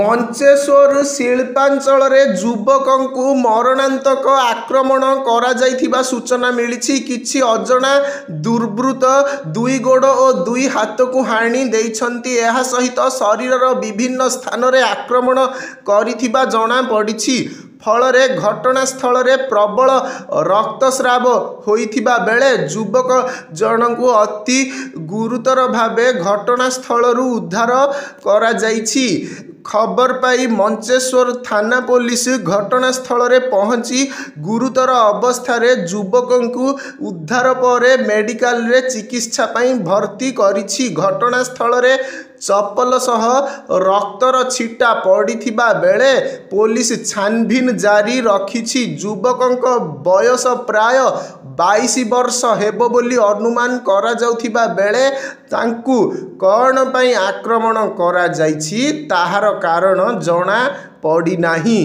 ମଞ୍ଚେଶ୍ୱର ଶିଳ୍ପାଞ୍ଚଳରେ ଯୁବକଙ୍କୁ ମରଣାନ୍ତକ ଆକ୍ରମଣ କରାଯାଇଥିବା ସୂଚନା ମିଳିଛି। କିଛି ଅଜଣା ଦୁର୍ବୃତ୍ତ ଦୁଇ ଗୋଡ଼ ଓ ଦୁଇ ହାତକୁ ହାଣି ଦେଇଛନ୍ତି। ଏହା ସହିତ ଶରୀରର ବିଭିନ୍ନ ସ୍ଥାନରେ ଆକ୍ରମଣ କରିଥିବା ଜଣାପଡ଼ିଛି। ଫଳରେ ଘଟଣାସ୍ଥଳରେ ପ୍ରବଳ ରକ୍ତସ୍ରାବ ହୋଇଥିବା ବେଳେ ଯୁବକ ଜଣଙ୍କୁ ଅତି ଗୁରୁତର ଭାବେ ଘଟଣାସ୍ଥଳରୁ ଉଦ୍ଧାର କରାଯାଇଛି। ଖବର ପାଇ ମଞ୍ଚେଶ୍ୱର ଥାନା ପୋଲିସ ଘଟଣାସ୍ଥଳରେ ପହଞ୍ଚି ଗୁରୁତର ଅବସ୍ଥାରେ ଯୁବକଙ୍କୁ ଉଦ୍ଧାର ପରେ ମେଡିକାଲରେ ଚିକିତ୍ସା ପାଇଁ ଭର୍ତ୍ତି କରିଛି। ଘଟଣାସ୍ଥଳରେ ଚପଲ ସହ ରକ୍ତର ଛିଟା ପଡ଼ିଥିବା ବେଳେ ପୋଲିସ ଛାନଭିନ୍ ଜାରି ରଖିଛି। ଯୁବକଙ୍କ ବୟସ ପ୍ରାୟ 22 ବର୍ଷ ହେବ ବୋଲି ଅନୁମାନ କରାଯାଉଥିବା ବେଳେ ତାଙ୍କୁ କ'ଣ ପାଇଁ ଆକ୍ରମଣ କରାଯାଇଛି ତାହାର କାରଣ ଜଣାପଡ଼ିନାହିଁ।